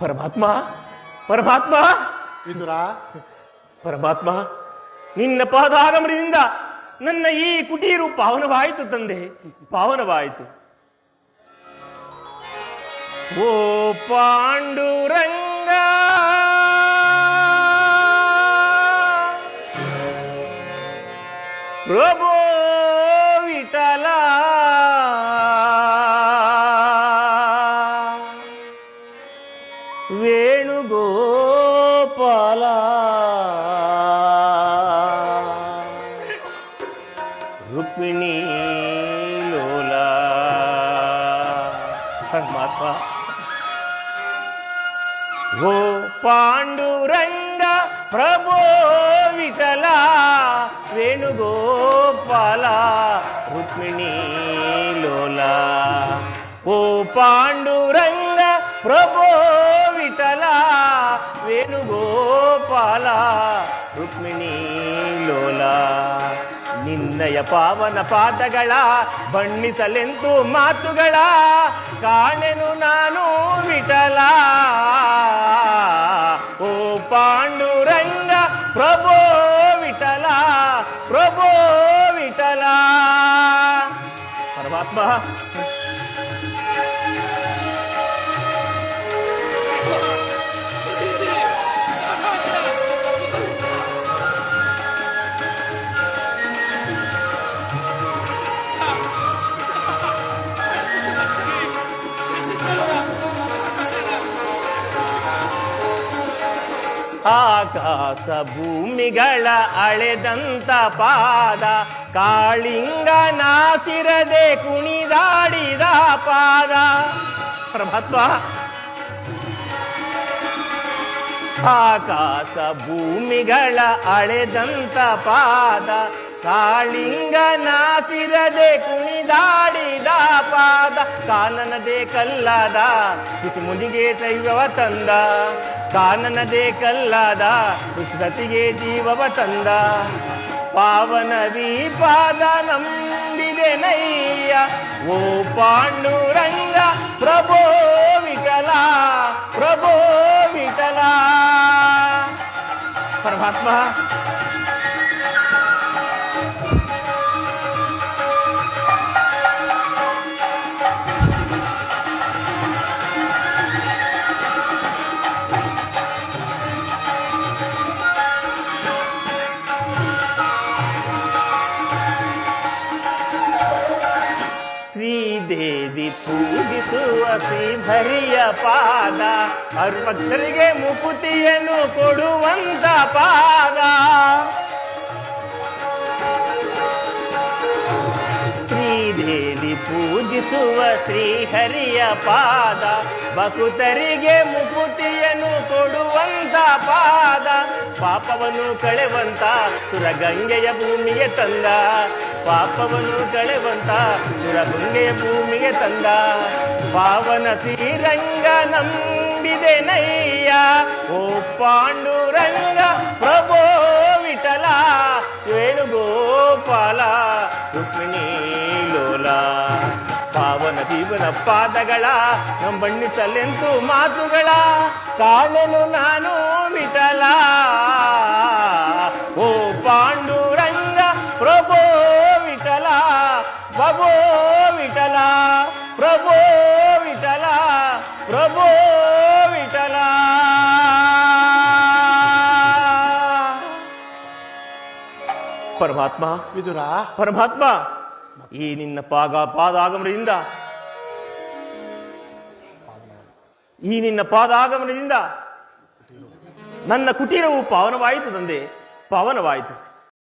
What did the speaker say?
ಪರಮಾತ್ಮ ಪರಮಾತ್ಮ ವಿದುರ, ಪರಮಾತ್ಮ, ನಿನ್ನ ಪಾದಾಗಮನದಿಂದ ನನ್ನ ಈ ಕುಟೀರು ಪಾವನವಾಯಿತು ತಂದೆ, ಪಾವನವಾಯಿತು. ಓ ಪಾಂಡುರಂಗ, ಪ್ರಭೋ ವಿಠಲ, ವೇಣುಗೋಪಾಲ, ರುಕ್ಮಿಣಿ ಲೋಲ. ಪರಮಾತ್ಮ, ಓ ಪಾಂಡುರಂಗ, ಪ್ರಭೋ ವಿಠಲ, ವೇಣುಗೋಪಾಲ, ರುಕ್ಮಿಣಿ ಲೋಲ. ಓ ಪಾಂಡುರಂಗ, ಪ್ರಭೋ ವಿಠಲ, ವೇಣುಗೋಪಾಲ, ರುಕ್ಮಿಣಿ ಲೋಲ. ನಿನ್ನಯ ಪಾವನ ಪಾದಗಳ ಬಣ್ಣಿಸಲೆಂತು ಮಾತುಗಳ ಕಾಣೆನು ನಾನು ವಿಠಲ. ಓ ಪಾಂಡುರಂಗ, ಪ್ರಭೋ ವಿಠಲ, ಪ್ರಭೋ ವಿಠಲ. ಪರಮಾತ್ಮ, ಆಕಾಶ ಭೂಮಿಗಳ ಅಳೆದಂತ ಪಾದ, ಕಾಳಿಂಗ ನಾಸಿರದೆ ಕುಣಿದಾಡಿದ ಪಾದ. ಪರಮಾತ್ಮ, ಆಕಾಶ ಭೂಮಿಗಳ ಅಳೆದಂತ ಪಾದ, ಕಾಳಿಂಗ ನಾಸಿರದೆ ಕುಣಿದಾಡಿದ ಪಾದ. ಕಾನನದೇ ಕಲ್ಲಾದ ಬಿಸಿ ಮುನಿಗೆ ದೈವವ ತಂದ, ಕಾನನದೇ ಕಲ್ಲಾದ ಬಿಸಿ ಸತಿಗೆ ಜೀವವ ತಂದ. ಪಾವನದಿ ಪಾದ ನಂಬಿದೆ ನಯ್ಯ, ಓ ಪಾಂಡುರಂಗ, ಪ್ರಭೋ ವಿಠಲ, ಪ್ರಭೋ ವಿಠಲ. ಪರಮಾತ್ಮ, ಶ್ರೀದೇವಿ ಪೂಜಿಸುವ ಶ್ರೀಹರಿಯ ಪಾದ, ಭಕ್ತರಿಗೆ ಮುಕುತಿಯನ್ನು ಕೊಡುವಂತ ಪಾದ. ಶ್ರೀದೇವಿ ಪೂಜಿಸುವ ಶ್ರೀಹರಿಯ ಪಾದ, ಭಕ್ತರಿಗೆ ಮುಕುತಿಯನ್ನು ಕೊಡುವಂತ ಪಾದ. ಪಾಪವನ್ನು ಕಳೆವಂತ ಸುರಗಂಗೆಯ ಭೂಮಿಗೆ ತಂದ, ಪಾಪವನ್ನು ಕಳೆವಂತ ಸುರಗಂಗೆಯ ಭೂಮಿಗೆ ತಂದ. ಪಾವನ ಶ್ರೀರಂಗ ನಂಬಿದೆ ನಯ್ಯ, ಓ ಪಾಂಡುರಂಗ, ಪ್ರಭೋ ವಿಠಲ, ವೇಣುಗೋಪಾಲ, ರುಕ್ಮಿಣಿ ಲೋಲ. ಪಾವನ ಜೀವನ ಪಾದಗಳ ಬಣ್ಣಿಸಲೆಂತು ಮಾತುಗಳ ಕಾಣೆನು ನಾನು ವಿಠಲ. ಓ ಪಾಂಡುರಂಗ, ಪ್ರಭೋ ವಿಠಲ, ಪ್ರಭೋ ವಿಠಲ, ಪ್ರಭೋ ವಿಠಲ, ಪ್ರಭೋ ವಿಠಲ. ಪರಮಾತ್ಮ, ವಿದುರ, ಪರಮಾತ್ಮ, ಈ ನಿನ್ನ ಪಾದಾಗಮನದಿಂದ, ಈ ನಿನ್ನ ಪಾದಾಗಮನದಿಂದ ನನ್ನ ಕುಟೀರವು ಪಾವನವಾಯಿತು ತಂದೆ, ಪಾವನವಾಯಿತು.